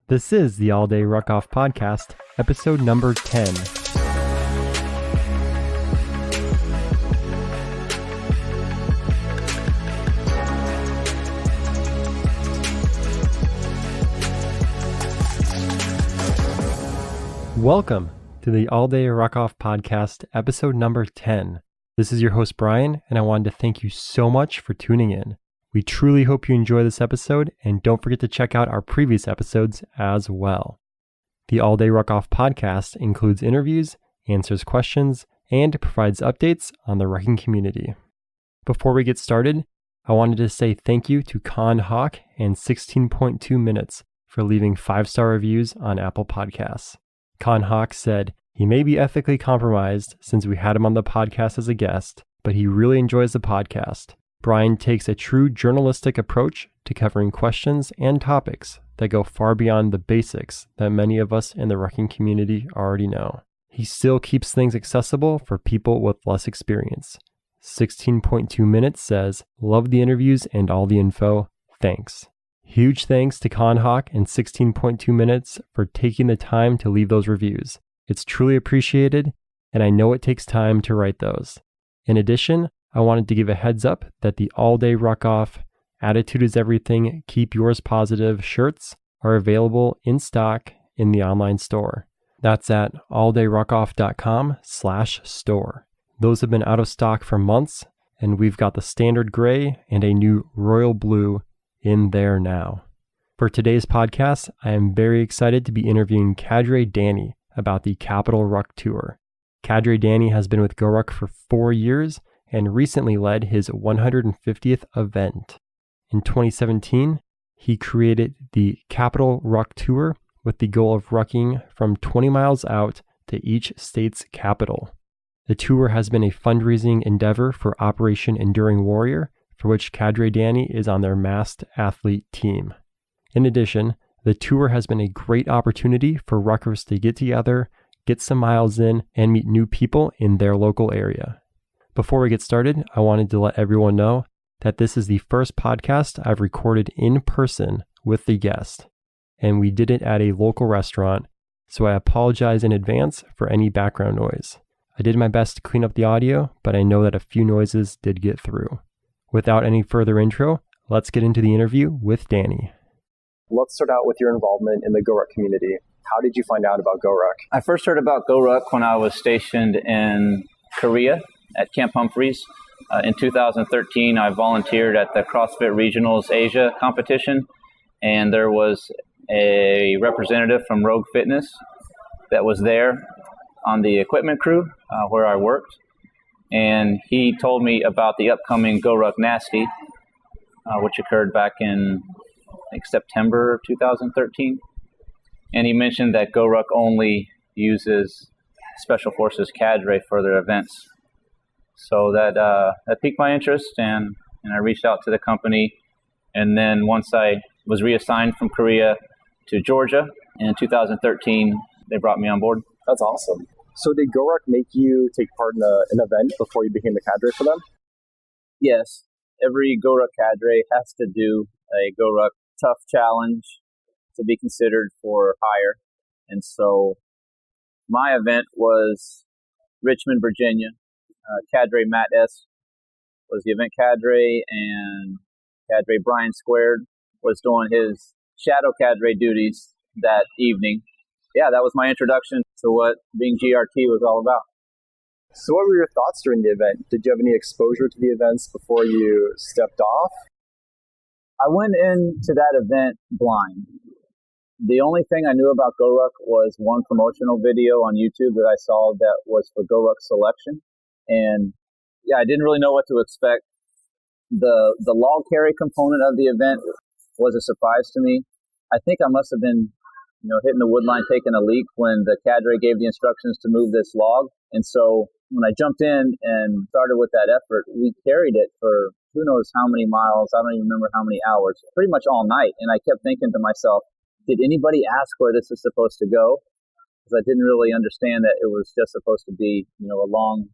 This is the All Day Ruckoff podcast, episode number 10. Welcome to the All Day Ruckoff podcast, episode number 10. This is your host, Brian, and I wanted to thank you so much for tuning in. We truly hope you enjoy this episode, and don't forget to check out our previous episodes as well. The All Day Ruckoff podcast includes interviews, answers questions, and provides updates on the rucking community. Before we get started, I wanted to say thank you to Con Hawk and 16.2 Minutes for leaving 5-star reviews on Apple Podcasts. Con Hawk said, he may be ethically compromised since we had him on the podcast as a guest, but he really enjoys the podcast. Brian takes a true journalistic approach to covering questions and topics that go far beyond the basics that many of us in the rucking community already know. He still keeps things accessible for people with less experience. 16.2 Minutes says, love the interviews and all the info. Thanks. Huge thanks to Con Hawk and 16.2 Minutes for taking the time to leave those reviews. It's truly appreciated, and I know it takes time to write those. In addition, I wanted to give a heads up that the All Day Ruckoff, Attitude is Everything, Keep Yours Positive shirts are available in stock in the online store. That's at alldayruckoff.com/store. Those have been out of stock for months, and we've got the standard gray and a new royal blue in there now. For today's podcast, I am very excited to be interviewing Cadre Danny about the Capital Ruck Tour. Cadre Danny has been with GORUCK for 4 years and recently led his 150th event. In 2017, he created the Capital Ruck Tour with the goal of rucking from 20 miles out to each state's capital. The tour has been a fundraising endeavor for Operation Enduring Warrior, for which Cadre Danny is on their masked athlete team. In addition, the tour has been a great opportunity for ruckers to get together, get some miles in, and meet new people in their local area. Before we get started, I wanted to let everyone know that this is the first podcast I've recorded in person with the guest, and we did it at a local restaurant, so I apologize in advance for any background noise. I did my best to clean up the audio, but I know that a few noises did get through. Without any further intro, let's get into the interview with Danny. Let's start out with your involvement in the GORUCK community. How did you find out about GORUCK? I first heard about GORUCK when I was stationed in Korea at Camp Humphreys. In 2013, I volunteered at the CrossFit Regionals Asia competition, and there was a representative from Rogue Fitness that was there on the equipment crew where I worked, and he told me about the upcoming GORUCK Nasty, which occurred back in September of 2013, and he mentioned that GORUCK only uses Special Forces Cadre for their events. So that piqued my interest, and I reached out to the company. And then once I was reassigned from Korea to Georgia in 2013, they brought me on board. That's awesome. So did GORUCK make you take part in an event before you became a cadre for them? Yes. Every GORUCK cadre has to do a GORUCK Tough Challenge to be considered for hire. And so my event was Richmond, Virginia. Cadre Matt S. was the event cadre, and Cadre Brian Squared was doing his shadow cadre duties that evening. Yeah, that was my introduction to what being GRT was all about. So what were your thoughts during the event? Did you have any exposure to the events before you stepped off? I went into that event blind. The only thing I knew about GORUCK was one promotional video on YouTube that I saw that was for GORUCK Selection. And yeah, I didn't really know what to expect. The log carry component of the event was a surprise to me. I think I must have been, hitting the wood line, taking a leak when the cadre gave the instructions to move this log. And so when I jumped in and started with that effort, we carried it for who knows how many miles. I don't even remember how many hours, pretty much all night. And I kept thinking to myself, did anybody ask where this is supposed to go? Because I didn't really understand that it was just supposed to be, a long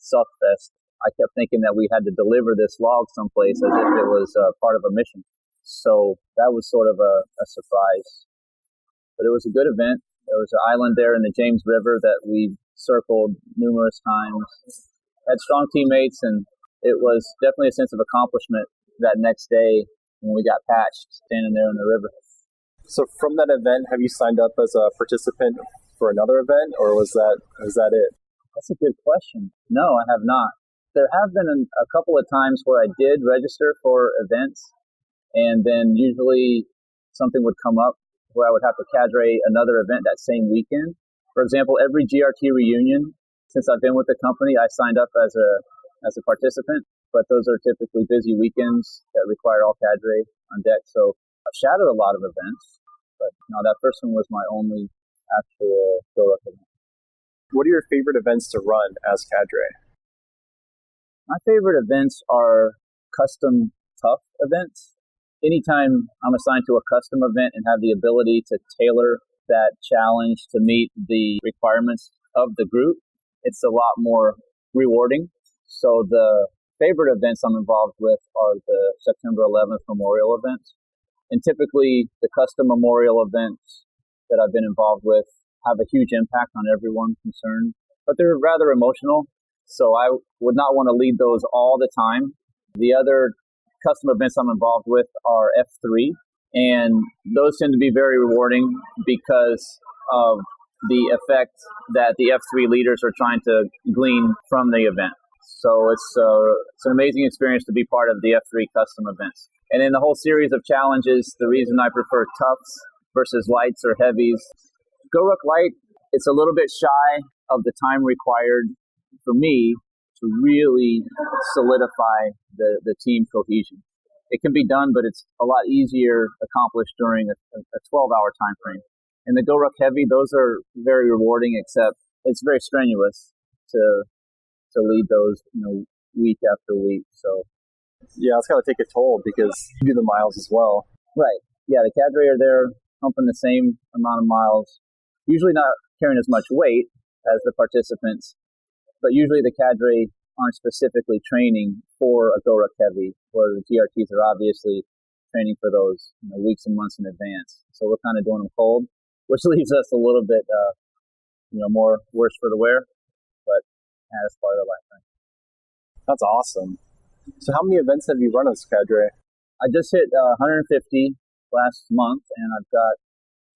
suck fest. I kept thinking that we had to deliver this log someplace as if it was part of a mission. So that was sort of a surprise. But it was a good event. There was an island there in the James River that we circled numerous times. Had strong teammates, and it was definitely a sense of accomplishment that next day when we got patched, standing there in the river. So from that event, have you signed up as a participant for another event, or was that it? That's a good question. No, I have not. There have been a couple of times where I did register for events, and then usually something would come up where I would have to cadre another event that same weekend. For example, every GRT reunion, since I've been with the company, I signed up as a participant, but those are typically busy weekends that require all cadre on deck. So I've shadowed a lot of events, but no, that first one was my only actual GORUCK event. What are your favorite events to run as cadre? My favorite events are custom tough events. Anytime I'm assigned to a custom event and have the ability to tailor that challenge to meet the requirements of the group, it's a lot more rewarding. So the favorite events I'm involved with are the September 11th memorial events. And typically the custom memorial events that I've been involved with have a huge impact on everyone concerned, but they're rather emotional. So I would not want to lead those all the time. The other custom events I'm involved with are F3, and those tend to be very rewarding because of the effect that the F3 leaders are trying to glean from the event. So it's an amazing experience to be part of the F3 custom events. And in the whole series of challenges, the reason I prefer toughs versus lights or heavies, GORUCK Light, it's a little bit shy of the time required for me to really solidify the team cohesion. It can be done, but it's a lot easier accomplished during a 12-hour time frame. And the GORUCK Heavy, those are very rewarding, except it's very strenuous to lead those, week after week. So yeah, it's got to take a toll because you do the miles as well. Right. Yeah, the cadre are there pumping the same amount of miles, usually not carrying as much weight as the participants, but usually the cadre aren't specifically training for a GORUCK Heavy, where the GRTs are obviously training for those weeks and months in advance. So we're kind of doing them cold, which leaves us a little bit, more worse for the wear, but that's part of the lifetime. That's awesome. So how many events have you run as cadre? I just hit 150 last month, and I've got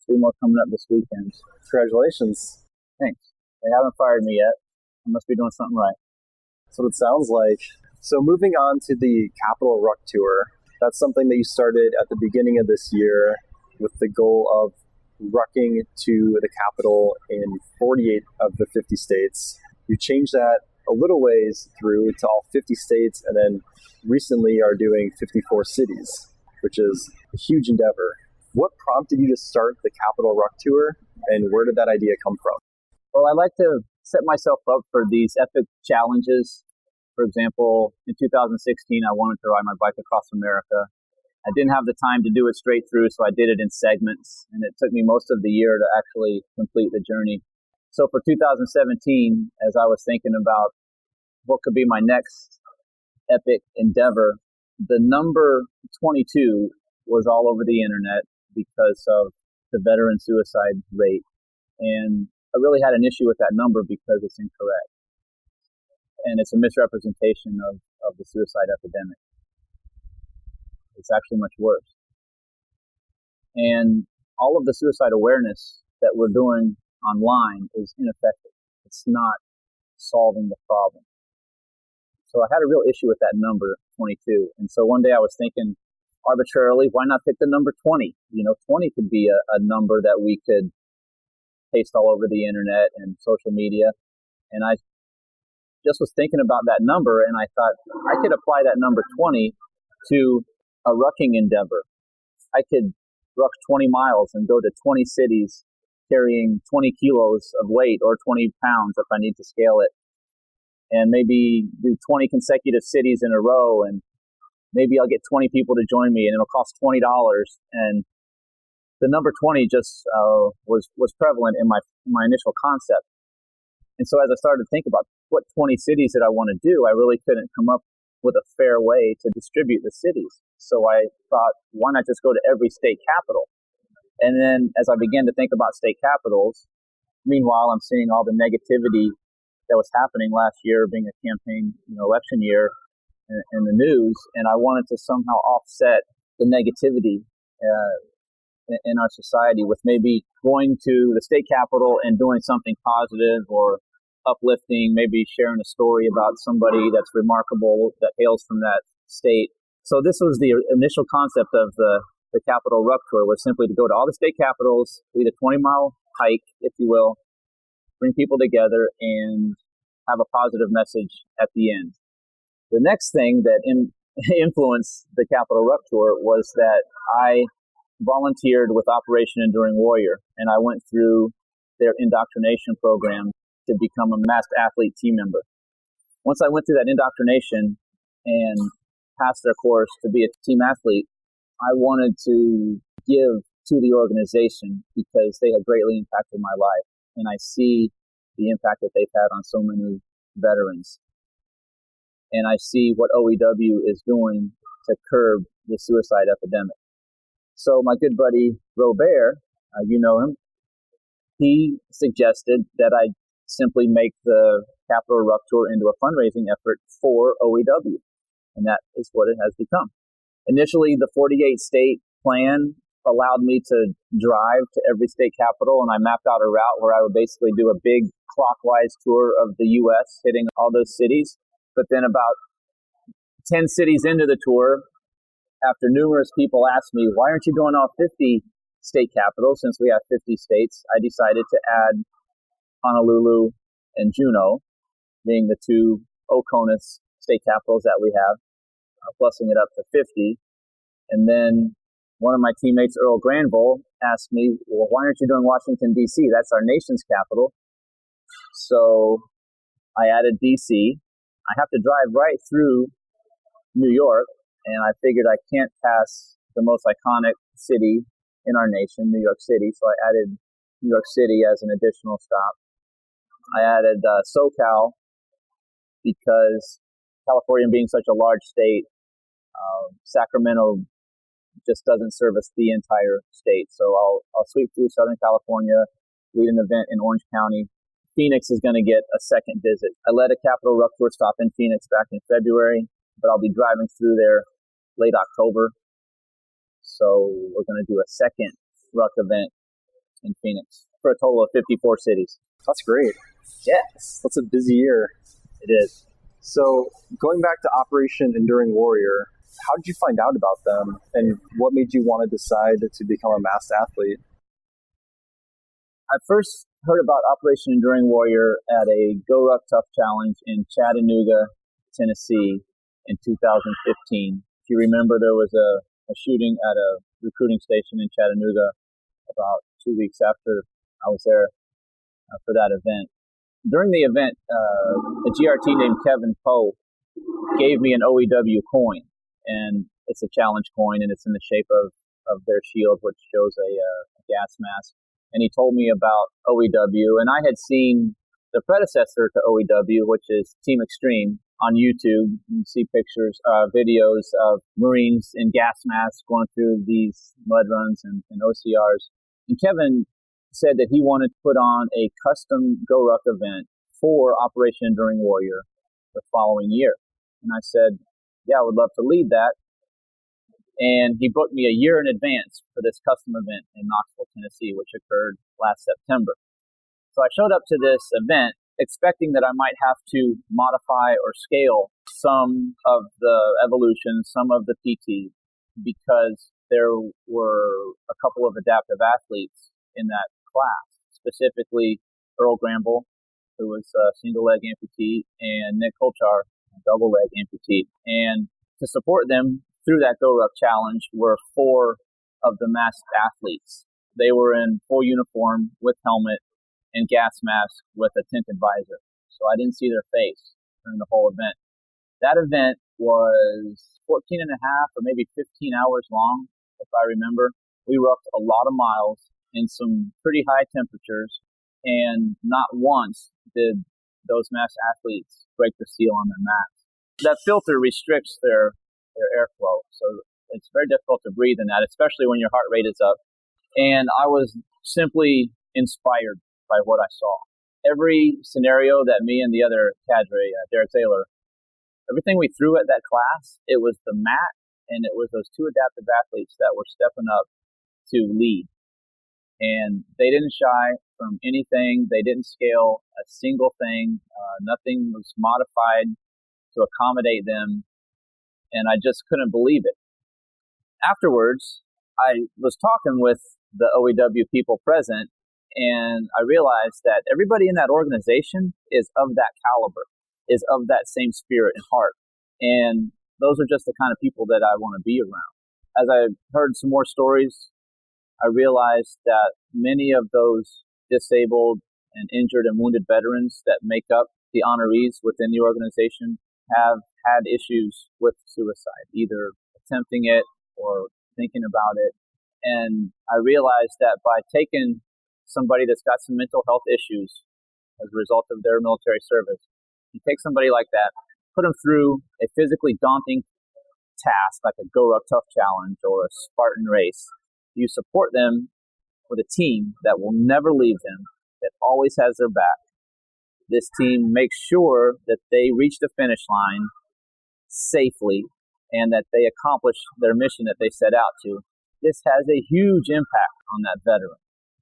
2 more coming up this weekend. Congratulations. Thanks. They haven't fired me yet. I must be doing something right. That's what it sounds like. So moving on to the Capital Ruck Tour, that's something that you started at the beginning of this year with the goal of rucking to the capital in 48 of the 50 states. You changed that a little ways through to all 50 states, and then recently are doing 54 cities, which is a huge endeavor. What prompted you to start the Capital Ruck Tour, and where did that idea come from? Well, I like to set myself up for these epic challenges. For example, in 2016, I wanted to ride my bike across America. I didn't have the time to do it straight through, so I did it in segments, and it took me most of the year to actually complete the journey. So for 2017, as I was thinking about what could be my next epic endeavor, the number 22 was all over the internet because of the veteran suicide rate. And I really had an issue with that number because it's incorrect. And it's a misrepresentation of the suicide epidemic. It's actually much worse. And all of the suicide awareness that we're doing online is ineffective. It's not solving the problem. So I had a real issue with that number 22. And so one day I was thinking arbitrarily, why not pick the number 20? 20 could be a number that we could paste all over the internet and social media. And I just was thinking about that number, and I thought I could apply that number 20 to a rucking endeavor. I could ruck 20 miles and go to 20 cities carrying 20 kilos of weight or 20 pounds if I need to scale it, and maybe do 20 consecutive cities in a row, and maybe I'll get 20 people to join me, and it'll cost $20. And the number 20 just was prevalent in my initial concept. And so as I started to think about what 20 cities did I want to do, I really couldn't come up with a fair way to distribute the cities. So I thought, why not just go to every state capital? And then as I began to think about state capitals, meanwhile, I'm seeing all the negativity that was happening last year, being a campaign, election year in the news. And I wanted to somehow offset the negativity in our society with maybe going to the state capitol and doing something positive or uplifting, maybe sharing a story about somebody that's remarkable that hails from that state. So this was the initial concept of the Capital Ruck Tour, was simply to go to all the state capitals, lead a 20-mile hike, if you will, bring people together and have a positive message at the end. The next thing that influenced the Capital Ruck Tour was that I volunteered with Operation Enduring Warrior, and I went through their indoctrination program to become a masked athlete team member. Once I went through that indoctrination and passed their course to be a team athlete, I wanted to give to the organization because they had greatly impacted my life. And I see the impact that they've had on so many veterans. And I see what OEW is doing to curb the suicide epidemic. So my good buddy Robert, you know him, he suggested that I simply make the Capital Ruck Tour into a fundraising effort for OEW. And that is what it has become. Initially, the 48-state plan allowed me to drive to every state capital, and I mapped out a route where I would basically do a big clockwise tour of the U.S., hitting all those cities. But then about 10 cities into the tour, after numerous people asked me, why aren't you doing all 50 state capitals since we have 50 states, I decided to add Honolulu and Juneau, being the two OCONUS state capitals that we have, plussing it up to 50. And then one of my teammates, Earl Granville, asked me, well, why aren't you doing Washington, D.C.? That's our nation's capital. So I added D.C. I have to drive right through New York, and I figured I can't pass the most iconic city in our nation, New York City. So I added New York City as an additional stop. I added SoCal because California being such a large state, Sacramento just doesn't service the entire state. So I'll sweep through Southern California, lead an event in Orange County. Phoenix is going to get a second visit. I led a Capital Ruck Tour stop in Phoenix back in February, but I'll be driving through there late October. So we're going to do a second Ruck event in Phoenix for a total of 54 cities. That's great. Yes. That's a busy year. It is. So going back to Operation Enduring Warrior, how did you find out about them, and what made you want to decide to become a masked athlete? I first heard about Operation Enduring Warrior at a GORUCK Tough Challenge in Chattanooga, Tennessee in 2015. If you remember, there was a shooting at a recruiting station in Chattanooga about 2 weeks after I was there for that event. During the event, a GRT named Kevin Poe gave me an OEW coin, and it's a challenge coin, and it's in the shape of their shield, which shows a gas mask. And he told me about OEW, and I had seen the predecessor to OEW, which is Team Extreme, on YouTube. You can see pictures, videos of Marines in gas masks going through these mud runs and OCRs. And Kevin said that he wanted to put on a custom GORUCK event for Operation Enduring Warrior the following year. And I said, yeah, I would love to lead that. And he booked me a year in advance for this custom event in Knoxville, Tennessee, which occurred last September. So I showed up to this event expecting that I might have to modify or scale some of the evolutions, some of the PT, because there were a couple of adaptive athletes in that class, specifically Earl Granville, who was a single leg amputee, and Nick Kolchar, a double leg amputee. And to support them through that GORUCK challenge were 4 of the masked athletes. They were in full uniform with helmet and gas mask with a tinted visor. So I didn't see their face during the whole event. That event was 14 and a half or maybe 15 hours long, if I remember. We rucked a lot of miles in some pretty high temperatures, and not once did those masked athletes break the seal on their masks. That filter restricts their airflow, so it's very difficult to breathe in that, especially when your heart rate is up. And I was simply inspired by what I saw. Every scenario that me and the other cadre, Derek Taylor, everything we threw at that class, it was the mat and it was those two adaptive athletes that were stepping up to lead. And they didn't shy from anything. They didn't scale a single thing. Nothing was modified to accommodate them. And I just couldn't believe it. Afterwards, I was talking with the OEW people present, and I realized that everybody in that organization is of that caliber, is of that same spirit and heart. And those are just the kind of people that I want to be around. As I heard some more stories, I realized that many of those disabled and injured and wounded veterans that make up the honorees within the organization have had issues with suicide, either attempting it or thinking about it. And I realized that by taking somebody that's got some mental health issues as a result of their military service, you take somebody like that, put them through a physically daunting task like a GORUCK Tough Challenge or a Spartan race. You support them with a team that will never leave them, that always has their back. This team makes sure that they reach the finish line safely and that they accomplish their mission that they set out to. This has a huge impact on that veteran.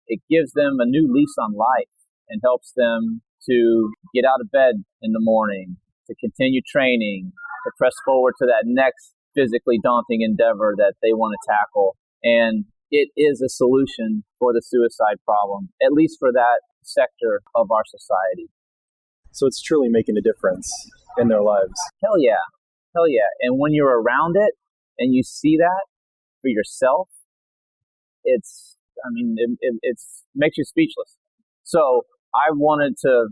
It gives them a new lease on life and helps them to get out of bed in the morning, to continue training, to press forward to that next physically daunting endeavor that they want to tackle. And it is a solution for the suicide problem, at least for that sector of our society. So it's truly making a difference in their lives. Hell yeah. Hell yeah. And when you're around it and you see that for yourself, it makes you speechless. So I wanted to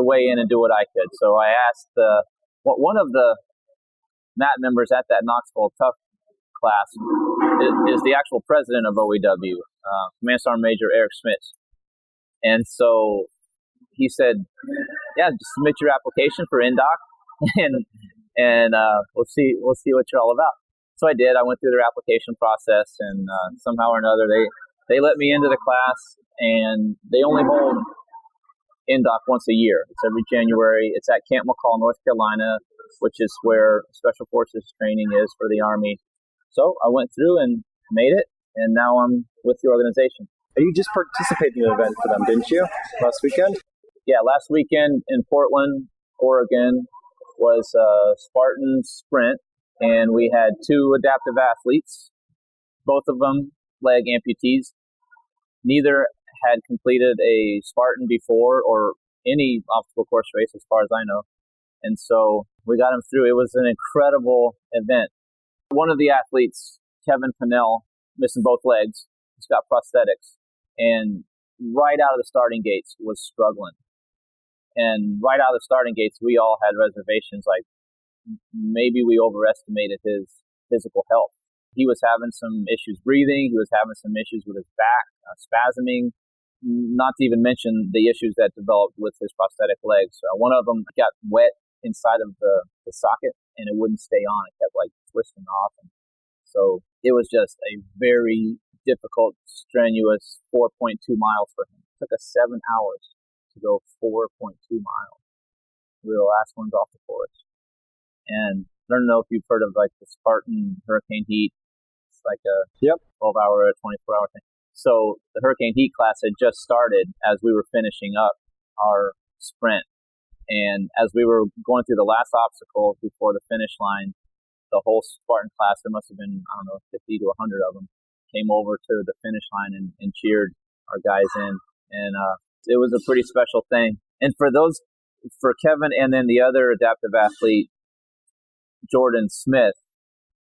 weigh in and do what I could. So I asked one of the MAT members at that Knoxville Tough class is the actual president of OEW, Command Sergeant Major Eric Schmitz. And so he said, yeah, just submit your application for INDOC and we'll see what you're all about. So I did. I went through their application process, and somehow or another they let me into the class, and they only hold INDOC once a year. It's every January. It's at Camp McCall, North Carolina, which is where Special Forces training is for the Army. So I went through and made it, and now I'm with the organization. You just participated in an event for them, didn't you, last weekend? Yeah, last weekend in Portland, Oregon, was a Spartan sprint, and we had two adaptive athletes, both of them leg amputees. Neither had completed a Spartan before or any obstacle course race as far as I know. And so we got them through. It was an incredible event. One of the athletes, Kevin Pennell, missing both legs. He's got prosthetics. And right out of the starting gates was struggling. And right out of the starting gates, we all had reservations, like maybe we overestimated his physical health. He was having some issues breathing. He was having some issues with his back, spasming, not to even mention the issues that developed with his prosthetic legs. One of them got wet inside of the socket, and it wouldn't stay on. It kept twisting off. And so it was just a very difficult, strenuous 4.2 miles for him. It took us 7 hours to go 4.2 miles. We were the last ones off the course. And I don't know if you've heard of the Spartan Hurricane Heat. It's like a 12-hour, 24-hour thing. So the Hurricane Heat class had just started as we were finishing up our sprint. And as we were going through the last obstacle before the finish line, the whole Spartan class, there must have been, 50 to 100 of them, came over to the finish line and cheered our guys in. And it was a pretty special thing. And for Kevin and then the other adaptive athlete, Jordan Smith,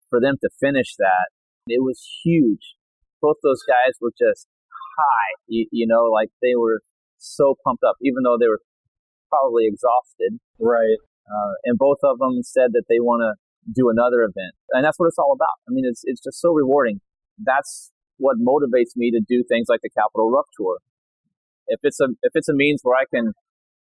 for them to finish that, it was huge. Both those guys were just high, they were so pumped up, even though they were probably exhausted. Right. And both of them said that they want to do another event. And that's what it's all about. I mean, it's just so rewarding. That's what motivates me to do things like the Capital Ruck Tour. If it's a means where I can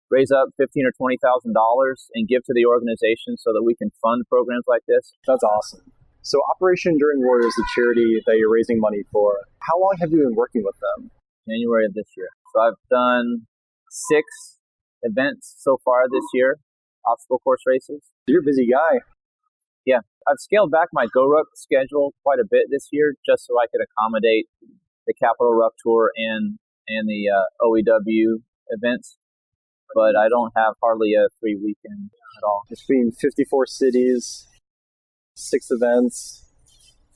raise up $15,000 or $20,000 and give to the organization so that we can fund programs like this, that's awesome. So Operation Enduring Warrior is the charity that you're raising money for. How long have you been working with them? January of this year. So I've done 6 events so far this year, obstacle course races. You're a busy guy. Yeah, I've scaled back my GORUCK schedule quite a bit this year just so I could accommodate the Capital Ruck Tour and the OEW events. But I don't have hardly a free weekend at all. Between 54 cities, 6 events.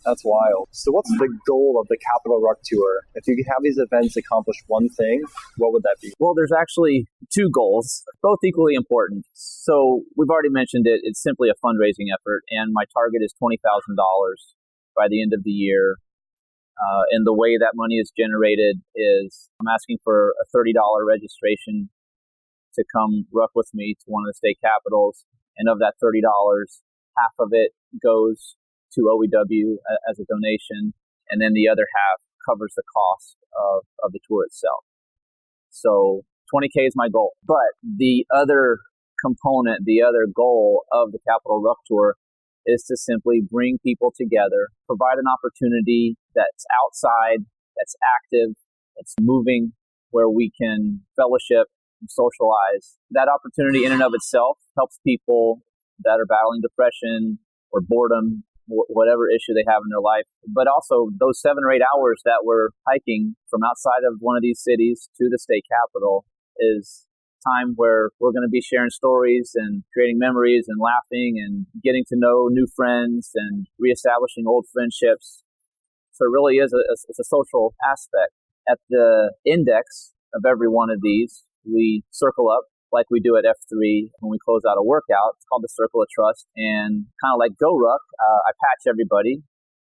That's wild. So what's the goal of the Capital Ruck Tour? If you could have these events accomplish one thing, what would that be? Well, there's actually 2 goals, both equally important. So we've already mentioned it. It's simply a fundraising effort, and my target is $20,000 by the end of the year. And the way that money is generated is I'm asking for a $30 registration to come ruck with me to one of the state capitals. And of that $30, half of it goes to OEW as a donation, and then the other half covers the cost of the tour itself. So 20K is my goal. But the other component, the other goal of the Capital Ruck Tour is to simply bring people together, provide an opportunity that's outside, that's active, that's moving, where we can fellowship and socialize. That opportunity in and of itself helps people that are battling depression or boredom, whatever issue they have in their life. But also those 7 or 8 hours that we're hiking from outside of one of these cities to the state capital is time where we're going to be sharing stories and creating memories and laughing and getting to know new friends and reestablishing old friendships. So it really is it's a social aspect. At the index of every one of these, we circle up like we do at F3 when we close out a workout. It's called the Circle of Trust. And kind of like GORUCK, I patch everybody.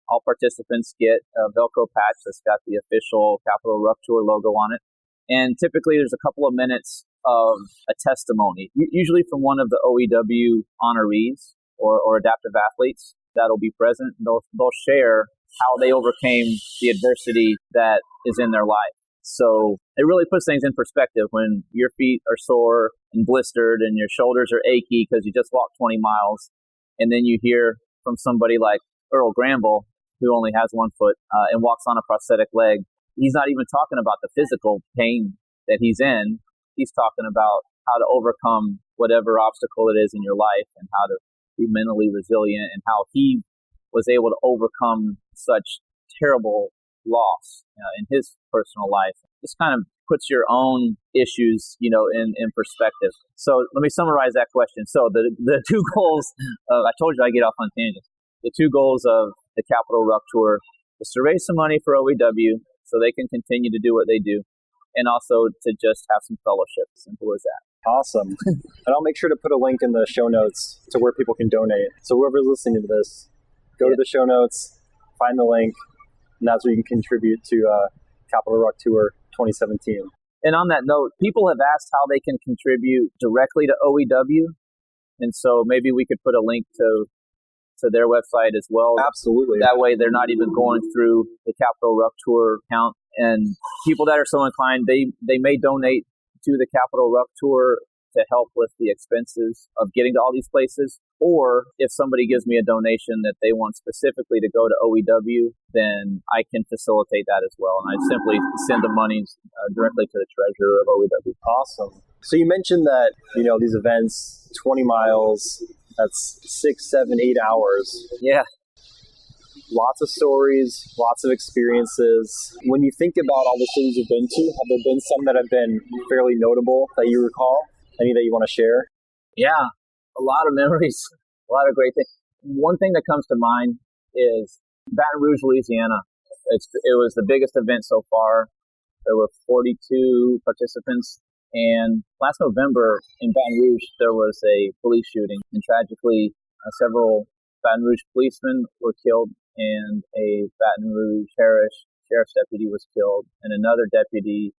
All participants get a Velcro patch that's got the official Capital Ruck Tour logo on it. And typically there's a couple of minutes of a testimony, usually from one of the OEW honorees or adaptive athletes that'll be present. They'll share how they overcame the adversity that is in their life. So it really puts things in perspective when your feet are sore and blistered and your shoulders are achy because you just walked 20 miles. And then you hear from somebody like Earl Gramble, who only has 1 foot and walks on a prosthetic leg. He's not even talking about the physical pain that he's in. He's talking about how to overcome whatever obstacle it is in your life and how to be mentally resilient and how he was able to overcome such terrible loss in his personal life. This kind of puts your own issues, in perspective. So let me summarize that question. So the 2 goals I told you I get off on tangents. The 2 goals of the Capital Ruck Tour is to raise some money for OEW so they can continue to do what they do, and also to just have some fellowship. Simple as that. Awesome. And I'll make sure to put a link in the show notes to where people can donate. So whoever's listening to this, go to the show notes, find the link, and that's where you can contribute to Capital Ruck Tour 2017. And on that note, people have asked how they can contribute directly to OEW. And so maybe we could put a link to their website as well. Absolutely. That way they're not even going through the Capital Ruck Tour account. And people that are so inclined, they may donate to the Capital Ruck Tour to help with the expenses of getting to all these places. Or if somebody gives me a donation that they want specifically to go to OEW, then I can facilitate that as well. And I simply send the money directly to the treasurer of OEW. Awesome. So you mentioned that, these events, 20 miles, that's 6, 7, 8 hours. Yeah. Lots of stories, lots of experiences. When you think about all the cities you've been to, have there been some that have been fairly notable that you recall? Any that you want to share? Yeah, a lot of memories, a lot of great things. One thing that comes to mind is Baton Rouge, Louisiana. It was the biggest event so far. There were 42 participants. And last November in Baton Rouge, there was a police shooting. And tragically, several Baton Rouge policemen were killed, and a Baton Rouge sheriff's deputy was killed, and another deputy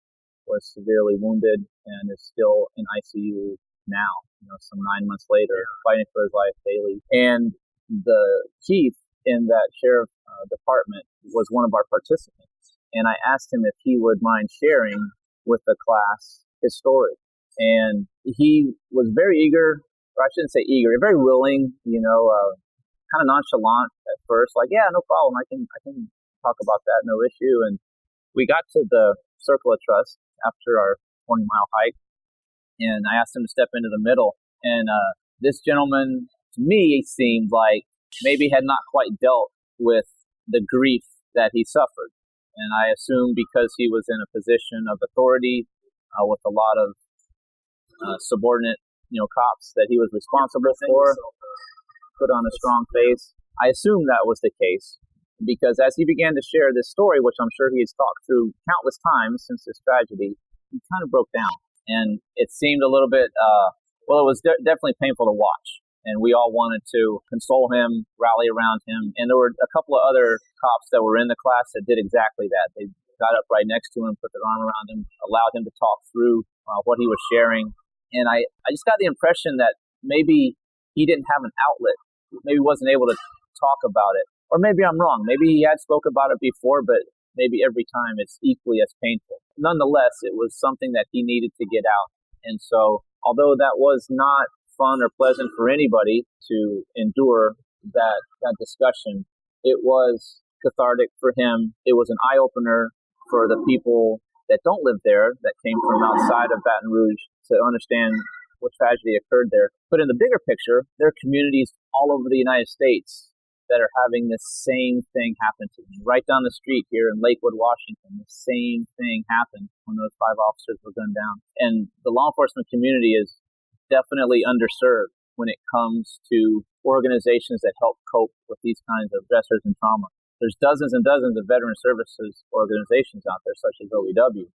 was severely wounded and is still in ICU now, some 9 months later, fighting for his life daily. And the chief in that sheriff department was one of our participants. And I asked him if he would mind sharing with the class his story. And he was very eager, or I shouldn't say eager, very willing, kind of nonchalant at first, like, yeah, no problem. I can talk about that, no issue. And we got to the Circle of Trust after our 20-mile hike, and I asked him to step into the middle. And this gentleman, to me, seemed like maybe had not quite dealt with the grief that he suffered. And I assume because he was in a position of authority with a lot of subordinate, cops that he was responsible for, put on a strong face. I assume that was the case because as he began to share this story, which I'm sure he has talked through countless times since this tragedy, he kind of broke down. And it seemed a little bit, it was definitely painful to watch. And we all wanted to console him, rally around him. And there were a couple of other cops that were in the class that did exactly that. They got up right next to him, put their arm around him, allowed him to talk through what he was sharing. And I just got the impression that maybe he didn't have an outlet, maybe wasn't able to talk about it. Or maybe I'm wrong. Maybe he had spoke about it before, but maybe every time it's equally as painful. Nonetheless, it was something that he needed to get out. And so, although that was not fun or pleasant for anybody to endure that discussion, it was cathartic for him. It was an eye-opener for the people that don't live there, that came from outside of Baton Rouge, to understand what tragedy occurred there. But in the bigger picture, there are communities all over the United States that are having this same thing happen to them. Right down the street here in Lakewood, Washington, the same thing happened when those 5 officers were gunned down. And the law enforcement community is definitely underserved when it comes to organizations that help cope with these kinds of stressors and trauma. There's dozens and dozens of veteran services organizations out there, such as OEW,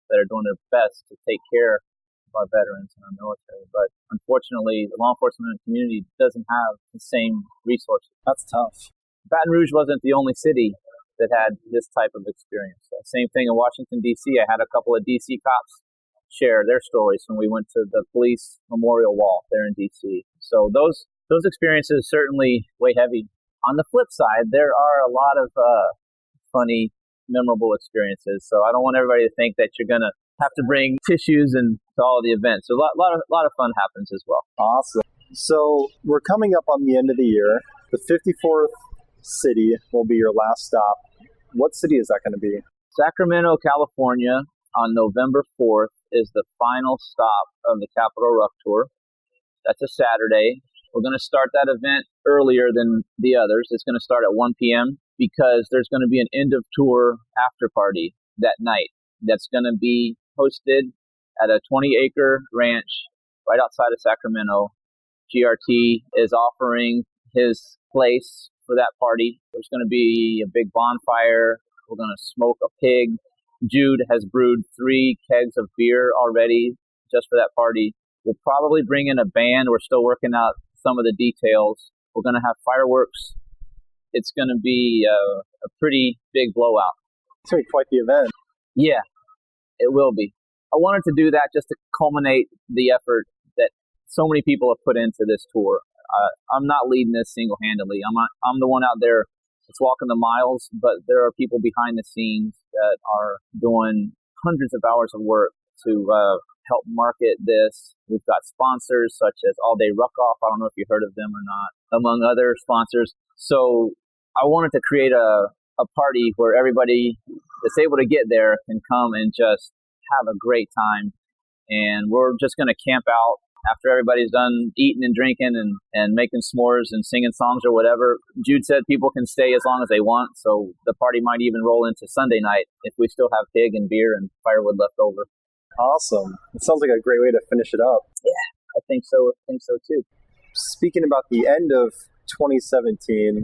that are doing their best to take care of our veterans and our military. But unfortunately, the law enforcement community doesn't have the same resources. That's tough. Baton Rouge wasn't the only city that had this type of experience. Same thing in Washington, D.C. I had a couple of D.C. cops share their stories when we went to the police memorial wall there in D.C. So those experiences certainly weigh heavy. On the flip side, there are a lot of funny, memorable experiences. So I don't want everybody to think that you're going to have to bring tissues and to all the events. So a lot of fun happens as well. Awesome. So we're coming up on the end of the year. The 54th city will be your last stop. What city is that going to be? Sacramento, California, on November 4th is the final stop of the Capital Ruck Tour. That's a Saturday. We're going to start that event earlier than the others. It's going to start at 1 p.m. because there's going to be an end-of-tour after-party that night that's going to be hosted at a 20-acre ranch right outside of Sacramento. GRT is offering his place for that party. There's going to be a big bonfire. We're going to smoke a pig. Jude has brewed 3 kegs of beer already just for that party. We'll probably bring in a band. We're still working out some of the details. We're going to have fireworks. It's going to be a pretty big blowout. It's going to be quite the event. Yeah, it will be. I wanted to do that just to culminate the effort that so many people have put into this tour. I'm not leading this single-handedly. I'm the one out there that's walking the miles, but there are people behind the scenes that are doing hundreds of hours of work to help market this. We've got sponsors such as All Day Ruckoff. I don't know if you heard of them or not, among other sponsors. So I wanted to create a party where everybody that's able to get there can come and just have a great time. And we're just going to camp out after everybody's done eating and drinking and making s'mores and singing songs or whatever. Jude said people can stay as long as they want, so the party might even roll into Sunday night if we still have pig and beer and firewood left over. Awesome. It sounds like a great way to finish it up. Yeah, I think so too. Speaking about the end of 2017,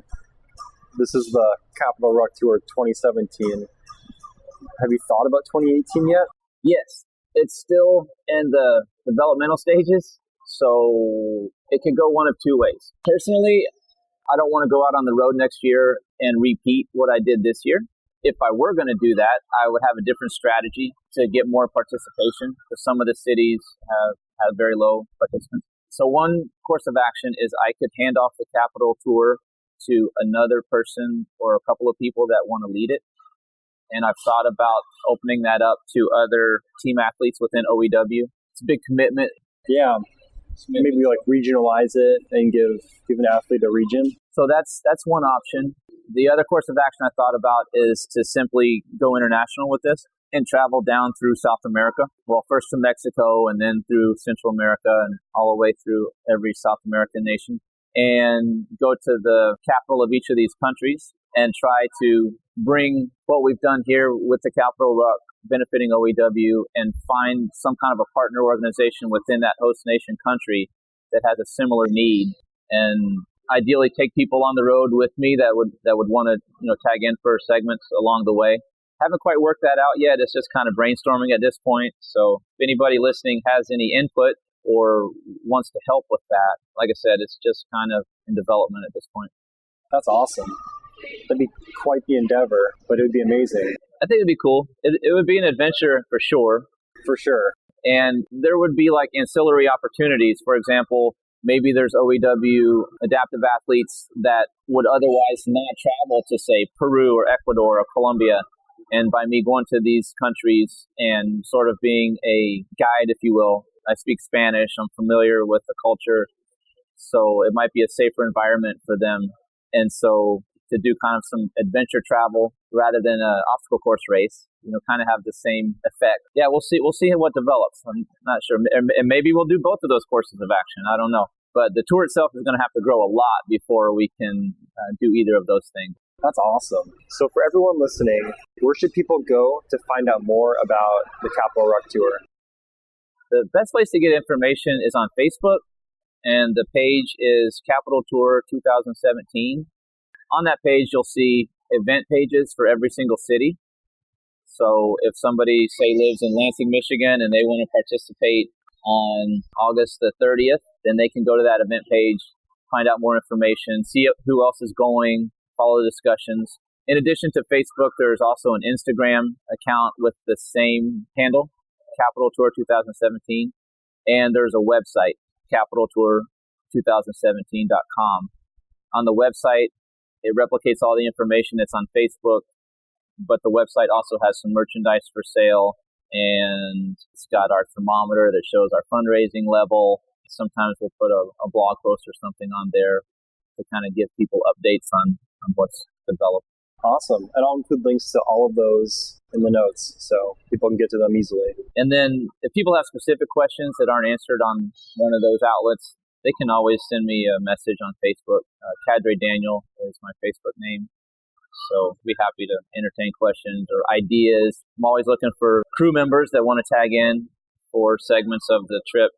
this is the Capital Ruck Tour 2017. Have you thought about 2018 yet? Yes. It's still in the developmental stages, so it could go one of two ways. Personally, I don't want to go out on the road next year and repeat what I did this year. If I were going to do that, I would have a different strategy to get more participation, because some of the cities have very low participants. So one course of action is I could hand off the Capital Tour to another person or a couple of people that want to lead it. And I've thought about opening that up to other team athletes within OEW. It's a big commitment. Yeah. So maybe like regionalize it and give an athlete a region. So that's one option. The other course of action I thought about is to simply go international with this and travel down through South America. Well, first to Mexico and then through Central America and all the way through every South American nation, and go to the capital of each of these countries and try to bring what we've done here with the Capital Ruck benefiting OEW and find some kind of a partner organization within that host nation country that has a similar need, and ideally take people on the road with me that would want to tag in for segments along the way. Haven't quite worked that out yet. It's just kind of brainstorming at this point. So if anybody listening has any input or wants to help with that, like I said, it's just kind of in development at this point. That's awesome. That'd be quite the endeavor, but it would be amazing. I think it'd be cool. It would be an adventure for sure. For sure. And there would be like ancillary opportunities. For example, maybe there's OEW adaptive athletes that would otherwise not travel to, say, Peru or Ecuador or Colombia. And by me going to these countries and sort of being a guide, if you will, I speak Spanish, I'm familiar with the culture, so it might be a safer environment for them. And so to do kind of some adventure travel rather than an obstacle course race, kind of have the same effect. Yeah, we'll see what develops. I'm not sure. And maybe we'll do both of those courses of action. I don't know. But the tour itself is going to have to grow a lot before we can do either of those things. That's awesome. So for everyone listening, where should people go to find out more about the Capital Ruck Tour? The best place to get information is on Facebook, and the page is Capital Tour 2017. On that page, you'll see event pages for every single city. So if somebody, say, lives in Lansing, Michigan, and they want to participate on August the 30th, then they can go to that event page, find out more information, see who else is going, follow the discussions. In addition to Facebook, there's also an Instagram account with the same handle, Capital Tour 2017. And there's a website, capitaltour2017.com. On the website, it replicates all the information that's on Facebook, but the website also has some merchandise for sale, and it's got our thermometer that shows our fundraising level. Sometimes we'll put a blog post or something on there to kind of give people updates on what's developed. Awesome. And I'll include links to all of those in the notes so people can get to them easily. And then if people have specific questions that aren't answered on one of those outlets, they can always send me a message on Facebook. Cadre Daniel is my Facebook name. So I'd be happy to entertain questions or ideas. I'm always looking for crew members that want to tag in for segments of the trip.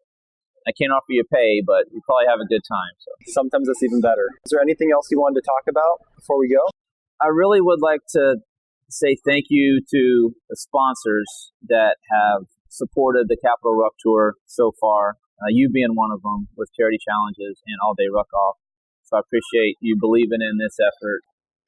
I can't offer you pay, but you probably have a good time. So sometimes it's even better. Is there anything else you wanted to talk about before we go? I really would like to say thank you to the sponsors that have supported the Capital Ruck Tour so far. You being one of them with Charity Challenges and All Day Ruckoff. So I appreciate you believing in this effort.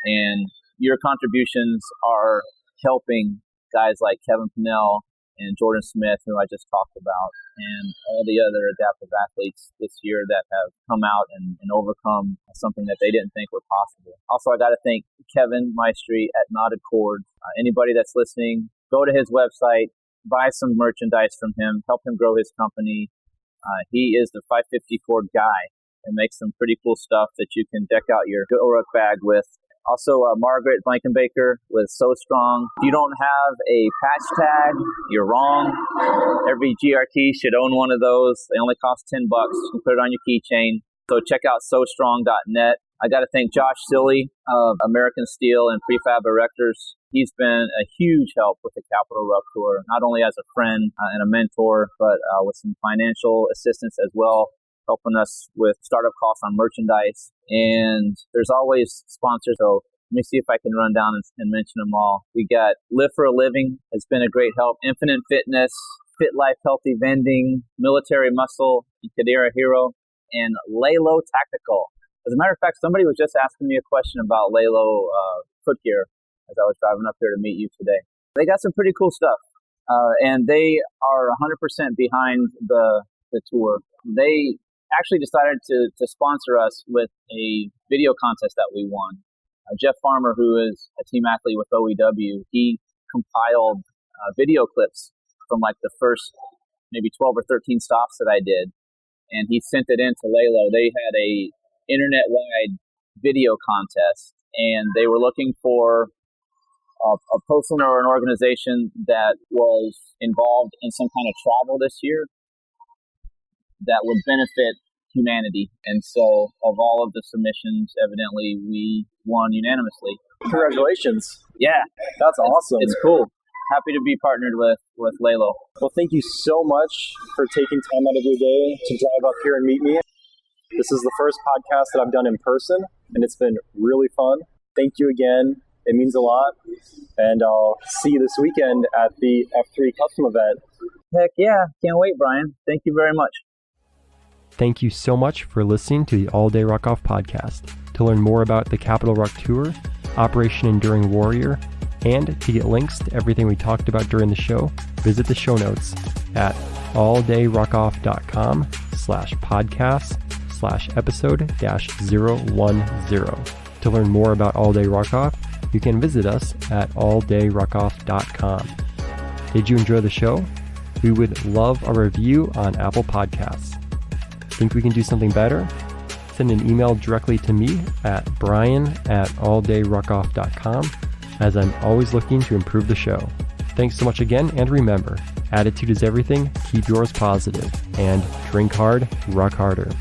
And your contributions are helping guys like Kevin Pinnell and Jordan Smith, who I just talked about, and all the other adaptive athletes this year that have come out and overcome something that they didn't think was possible. Also, I got to thank Kevin Maestri at Knotted Cords. Anybody that's listening, go to his website, buy some merchandise from him, help him grow his company. He is the 550 cord guy and makes some pretty cool stuff that you can deck out your GORUCK bag with. Also, Margaret Blankenbaker with So Strong. If you don't have a patch tag, you're wrong. Every GRT should own one of those. They only cost $10. You can put it on your keychain. So check out SoStrong.net. I got to thank Josh Silly of American Steel and Prefab Erectors. He's been a huge help with the Capital Ruck Tour, not only as a friend and a mentor, but with some financial assistance as well, helping us with startup costs on merchandise. And there's always sponsors. So let me see if I can run down and mention them all. We got Live for a Living. It's been a great help. Infinite Fitness, Fit Life Healthy Vending, Military Muscle, Kadira Hero, and Laylo Tactical. As a matter of fact, somebody was just asking me a question about Laylo foot gear as I was driving up here to meet you today. They got some pretty cool stuff, and they are 100% behind the tour. They actually decided to sponsor us with a video contest that we won. Jeff Farmer, who is a team athlete with OEW, he compiled video clips from like the first maybe 12 or 13 stops that I did, and he sent it in to Laylo. They had a internet-wide video contest, and they were looking for a person or an organization that was involved in some kind of travel this year that would benefit humanity. And so of all of the submissions, evidently we won unanimously. Congratulations. Yeah. That's awesome. It's cool. Happy to be partnered with Lalo. Well, thank you so much for taking time out of your day to drive up here and meet me. This is the first podcast that I've done in person, and it's been really fun. Thank you again. It means a lot. And I'll see you this weekend at the F3 Custom event. Heck yeah. Can't wait, Brian. Thank you very much. Thank you so much for listening to the All Day Ruckoff podcast. To learn more about the Capital Ruck Tour, Operation Enduring Warrior, and to get links to everything we talked about during the show, visit the show notes at alldayruckoff.com/podcast/episode-010. To learn more about All Day Ruckoff, you can visit us at alldayruckoff.com. Did you enjoy the show? We would love a review on Apple Podcasts. Think we can do something better? Send an email directly to me at brian@alldayruckoff.com, as I'm always looking to improve the show. Thanks so much again, and remember, attitude is everything, keep yours positive, and drink hard, ruck harder.